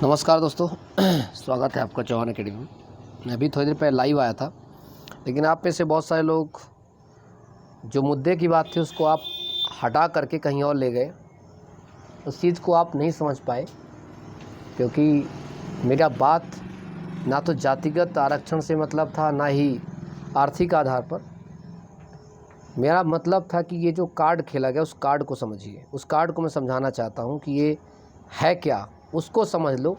नमस्कार दोस्तों, स्वागत है आपका चौहान अकेडमी में। मैं अभी थोड़ी देर पहले लाइव आया था, लेकिन आप में से बहुत सारे लोग जो मुद्दे की बात थी उसको आप हटा करके कहीं और ले गए। उस चीज़ को आप नहीं समझ पाए, क्योंकि मेरा बात ना तो जातिगत आरक्षण से मतलब था, ना ही आर्थिक आधार पर। मेरा मतलब था कि ये जो कार्ड खेला गया उस कार्ड को समझिए। उस कार्ड को मैं समझाना चाहता हूँ कि ये है क्या, उसको समझ लो।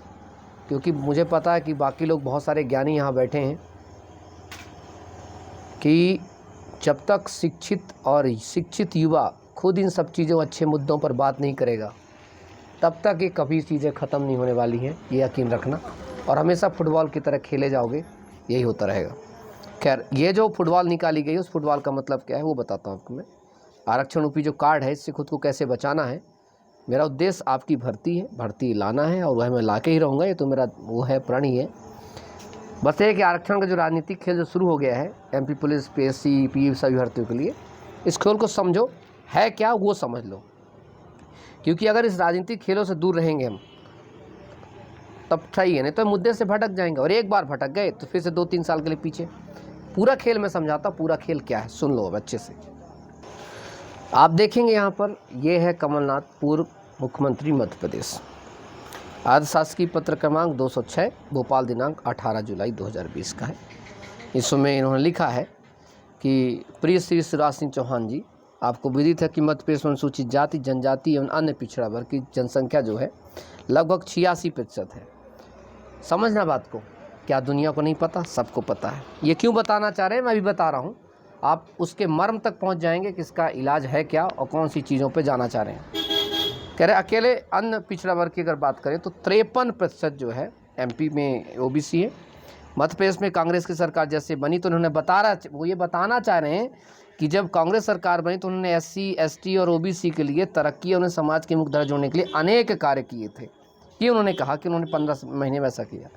क्योंकि मुझे पता है कि बाकी लोग बहुत सारे ज्ञानी यहाँ बैठे हैं कि जब तक शिक्षित युवा खुद इन सब चीज़ों अच्छे मुद्दों पर बात नहीं करेगा, तब तक ये कभी चीज़ें ख़त्म नहीं होने वाली हैं, ये यकीन रखना। और हमेशा फुटबॉल की तरह खेले जाओगे, यही होता रहेगा। खैर, ये जो फुटबॉल निकाली गई उस फुटबॉल का मतलब क्या है वो बताता हूँ आपको मैं। आरक्षण रूपी जो कार्ड है, इससे खुद को कैसे बचाना है। मेरा उद्देश्य आपकी भर्ती लाना है, और वह मैं ला के ही रहूँगा। ये तो मेरा वो है, प्रण ही है। बस ये कि आरक्षण का जो राजनीतिक खेल जो शुरू हो गया है एमपी पुलिस, पीएससी, पीयू सभी भर्तियों के लिए, इस खेल को समझो है क्या, वो समझ लो। क्योंकि अगर इस राजनीतिक खेलों से दूर रहेंगे हम, तब सही है, नहीं तो मुद्दे से भटक जाएंगे। और एक बार भटक गए तो फिर से 2-3 साल के लिए पीछे। पूरा खेल मैं समझाता, पूरा खेल क्या है सुन लो अब अच्छे से। आप देखेंगे यहाँ पर, ये है कमलनाथ, पूर्व मुख्यमंत्री मध्य प्रदेश। आज शासकीय पत्र क्रमांक 206, भोपाल, दिनांक 18 जुलाई 2020 का है। इसमें इन्होंने लिखा है कि प्रिय श्री शिवराज सिंह चौहान जी, आपको विदित है कि मध्य प्रदेश में अनुसूचित जाति, जनजाति एवं अन्य पिछड़ा वर्ग की जनसंख्या जो है लगभग 86% है। समझना बात को, क्या दुनिया को नहीं पता? सबको पता है। ये क्यों बताना चाह रहे हैं मैं भी बता रहा हूँ, आप उसके मर्म तक पहुँच जाएंगे कि इसका इलाज है क्या और कौन सी चीज़ों पर जाना चाह रहे हैं। कह रहे अकेले अन्य पिछड़ा वर्ग की अगर बात करें तो 53% जो है एमपी में ओबीसी है। मध्य प्रदेश में कांग्रेस की सरकार जैसे बनी तो उन्होंने वो ये बताना चाह रहे हैं कि जब कांग्रेस सरकार बनी तो उन्होंने एससी, एसटी और ओबीसी के लिए तरक्की, उन्हें समाज के मुख्यधारा जोड़ने के लिए अनेक कार्य किए थे। ये उन्होंने कहा कि उन्होंने 15 महीने में ऐसा किया।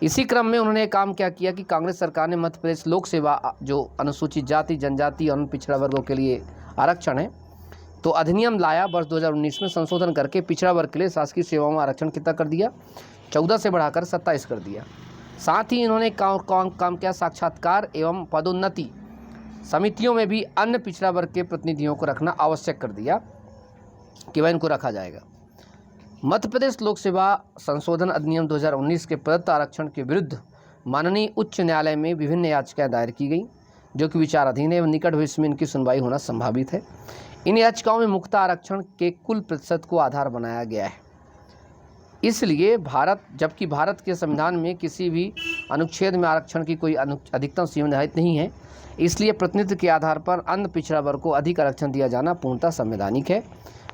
इसी क्रम में उन्होंने काम क्या किया कि कांग्रेस सरकार ने मध्य प्रदेश लोक सेवा, जो अनुसूचित जाति, जनजाति और पिछड़ा वर्गों के लिए आरक्षण है, तो अधिनियम लाया वर्ष 2019 में, संशोधन करके पिछड़ा वर्ग के लिए शासकीय सेवाओं में आरक्षण कितना कर दिया, 14 से बढ़ाकर 27 कर दिया। साथ ही इन्होंने काम किया, साक्षात्कार एवं पदोन्नति समितियों में भी अन्य पिछड़ा वर्ग के प्रतिनिधियों को रखना आवश्यक कर दिया कि वह इनको रखा जाएगा। मध्य प्रदेश लोक सेवा संशोधन अधिनियम 2019 के प्रदत्त आरक्षण के विरुद्ध माननीय उच्च न्यायालय में विभिन्न याचिकाएं दायर की गई, जो कि विचाराधीन है एवं निकट भविष्य में इनकी सुनवाई होना संभावित है। इन याचिकाओं में मुक्त आरक्षण के कुल प्रतिशत को आधार बनाया गया है। इसलिए जबकि भारत के संविधान में किसी भी अनुच्छेद में आरक्षण की कोई अधिकतम सीमा निर्धारित नहीं है, इसलिए प्रतिनिधित्व के आधार पर अन्य पिछड़ा वर्ग को अधिक आरक्षण दिया जाना पूर्णतः संवैधानिक है।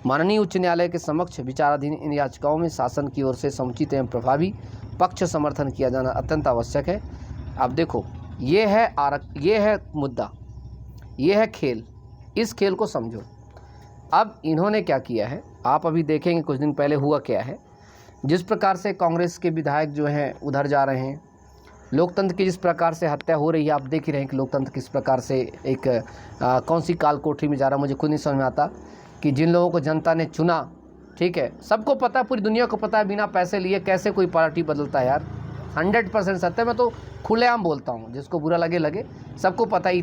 माननीय उच्च न्यायालय के समक्ष विचाराधीन इन याचिकाओं में शासन की ओर से समुचित एवं प्रभावी पक्ष समर्थन किया जाना अत्यंत आवश्यक है। अब देखो, ये है मुद्दा, ये है खेल। इस खेल को समझो। अब इन्होंने क्या किया है, आप अभी देखेंगे कुछ दिन पहले हुआ क्या है। जिस प्रकार से कांग्रेस के विधायक जो हैं उधर जा रहे हैं, लोकतंत्र की जिस प्रकार से हत्या हो रही है, आप देख ही रहे हैं कि लोकतंत्र किस प्रकार से एक कौन सी काल कोठरी में जा रहा है। मुझे खुद नहीं समझ में आता कि जिन लोगों को जनता ने चुना, ठीक है, सबको पता है, पूरी दुनिया को पता है, बिना पैसे लिए कैसे कोई पार्टी बदलता है यार। 100% सत्य, मैं तो खुलेआम बोलता हूँ, जिसको बुरा लगे। सबको पता है।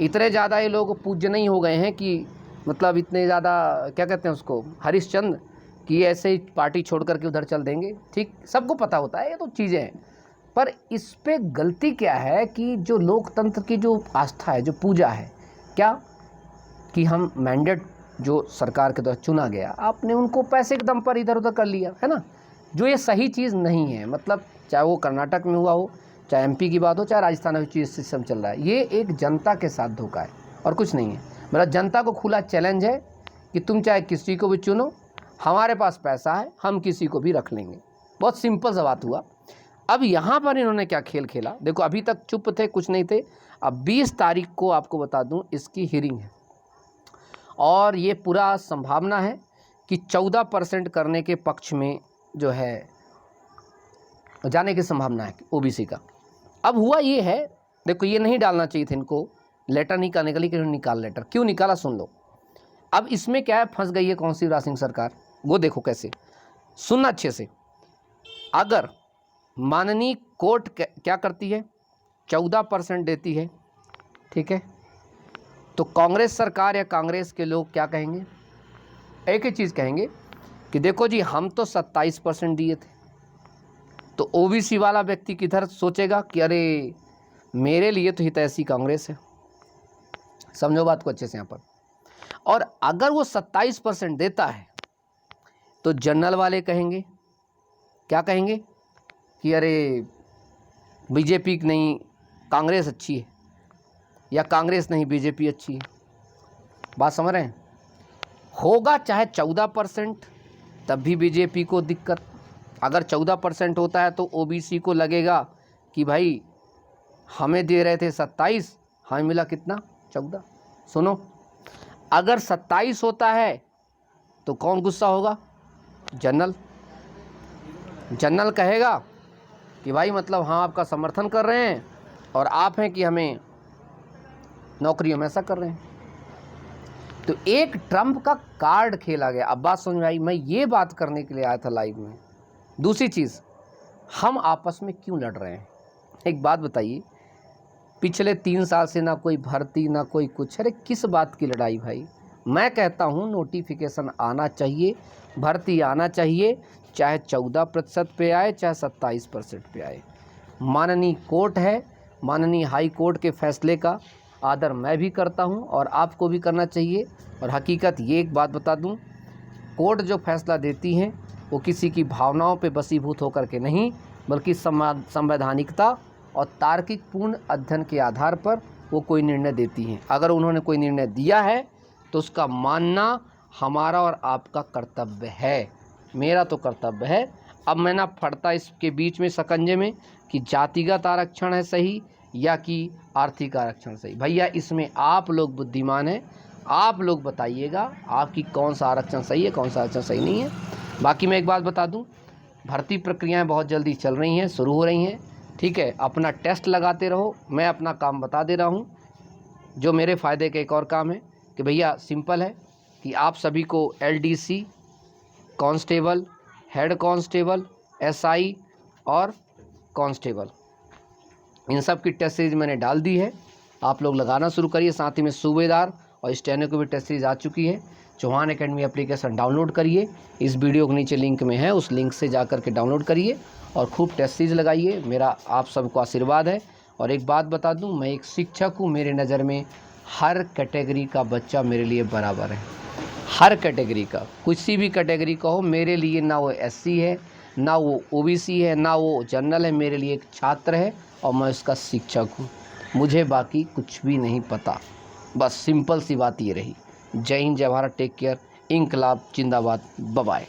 इतने ज़्यादा ये लोग पूज्य नहीं हो गए हैं कि मतलब इतने ज़्यादा, क्या कहते हैं उसको, हरिश्चंद्र, कि ऐसे ही पार्टी छोड़ करके उधर चल देंगे। ठीक, सबको पता होता है, ये तो चीज़ें हैं। पर इस पे गलती क्या है कि जो लोकतंत्र की जो आस्था है, जो पूजा है, क्या कि हम मैंडेट जो सरकार के द्वारा चुना गया, आपने उनको पैसे के दम पर इधर उधर कर लिया है ना, जो ये सही चीज़ नहीं है। मतलब चाहे वो कर्नाटक में हुआ हो, चाहे एमपी की बात हो, चाहे राजस्थान में चीज़ सिस्टम चल रहा है, ये एक जनता के साथ धोखा है और कुछ नहीं है। मेरा जनता को खुला चैलेंज है कि तुम चाहे किसी को भी चुनो, हमारे पास पैसा है, हम किसी को भी रख लेंगे। बहुत सिंपल सा बात हुआ। अब यहाँ पर इन्होंने क्या खेल खेला, देखो, अभी तक चुप थे, कुछ नहीं थे। अब 20 तारीख को आपको बता दूं, इसकी हियरिंग है, और ये पूरा संभावना है कि 14% करने के पक्ष में जो है जाने की संभावना है ओबीसी का। अब हुआ ये है, देखो, ये नहीं डालना चाहिए था इनको, लेटर निकालने के लिए, कि निकाल लेटर, क्यों निकाला सुन लो। अब इसमें क्या है, फंस गई है कौन सी शिवराज सिंह सरकार, वो देखो कैसे, सुनना अच्छे से। अगर माननीय कोर्ट क्या करती है, 14% देती है, ठीक है, तो कांग्रेस सरकार या कांग्रेस के लोग क्या कहेंगे? एक ही चीज़ कहेंगे कि देखो जी हम तो 27% दिए थे। तो ओबीसी वाला व्यक्ति किधर सोचेगा कि अरे मेरे लिए तो हितैषी कांग्रेस है। समझो बात को अच्छे से यहाँ पर। और अगर वो 27% देता है तो जनरल वाले कहेंगे, क्या कहेंगे कि अरे बीजेपी नहीं कांग्रेस अच्छी है, या कांग्रेस नहीं बीजेपी अच्छी है। बात समझ रहे हैं? होगा चाहे 14%, तब भी बीजेपी को दिक्कत। अगर 14% होता है तो ओबीसी को लगेगा कि भाई हमें दे रहे थे 27, हमें मिला कितना? 14। सुनो, अगर 27 होता है तो कौन गुस्सा होगा? जनरल। जनरल कहेगा कि भाई मतलब हाँ आपका समर्थन कर रहे हैं और आप हैं कि हमें नौकरियों में ऐसा कर रहे हैं। तो एक ट्रम्प का कार्ड खेला गया। अब बात समझ में आई? मैं ये बात करने के लिए आया था लाइव में। दूसरी चीज़, हम आपस में क्यों लड़ रहे हैं? एक बात बताइए, पिछले 3 साल से ना कोई भर्ती ना कोई कुछ, अरे किस बात की लड़ाई भाई? मैं कहता हूँ नोटिफिकेशन आना चाहिए, भर्ती आना चाहिए, चाहे 14% पे आए चाहे 27% पे आए। माननीय कोर्ट है, माननीय हाई कोर्ट के फैसले का आदर मैं भी करता हूं और आपको भी करना चाहिए। और हकीकत ये एक बात बता दूं, कोर्ट जो फैसला देती हैं वो किसी की भावनाओं पे बसीभूत होकर के नहीं, बल्कि संवैधानिकता और तार्किक पूर्ण अध्ययन के आधार पर वो कोई निर्णय देती हैं। अगर उन्होंने कोई निर्णय दिया है तो उसका मानना हमारा और आपका कर्तव्य है। मेरा तो कर्तव्य है। अब मैं ना फटता इसके बीच में शकंजे में कि जातिगत आरक्षण है सही या कि आर्थिक आरक्षण सही। भैया इसमें आप लोग बुद्धिमान हैं, आप लोग बताइएगा आपकी कौन सा आरक्षण सही है, कौन सा आरक्षण सही नहीं है। बाकी मैं एक बात बता दूं, भर्ती प्रक्रियाएं बहुत जल्दी चल रही हैं, शुरू हो रही हैं, ठीक है। अपना टेस्ट लगाते रहो, मैं अपना काम बता दे रहा हूं। जो मेरे फ़ायदे का एक और काम है कि भैया सिंपल है कि आप सभी को LDC, constable, head constable, SI और कांस्टेबल, इन सब की टेस्ट सीरीज मैंने डाल दी है। आप लोग लगाना शुरू करिए। साथ ही में सूबेदार और स्टेनो की भी टेस्ट सीरीज आ चुकी है। चौहान एकेडमी एप्लीकेशन डाउनलोड करिए, इस वीडियो के नीचे लिंक में है, उस लिंक से जा कर के डाउनलोड करिए और खूब टेस्ट सीरीज लगाइए। मेरा आप सबको आशीर्वाद है। और एक बात बता दूं, मैं एक शिक्षक हूं, मेरे नज़र में हर कैटेगरी का बच्चा मेरे लिए बराबर है। हर कैटेगरी का, किसी भी कैटेगरी का हो, मेरे लिए ना वो SC है, ना वो OBC है, ना वो जनरल है, मेरे लिए एक छात्र है और मैं उसका शिक्षक हूँ। मुझे बाकी कुछ भी नहीं पता। बस सिंपल सी बात ये रही। जय हिंद, जय भारत, टेक केयर, इंकलाब जिंदाबाद, बाय बाय।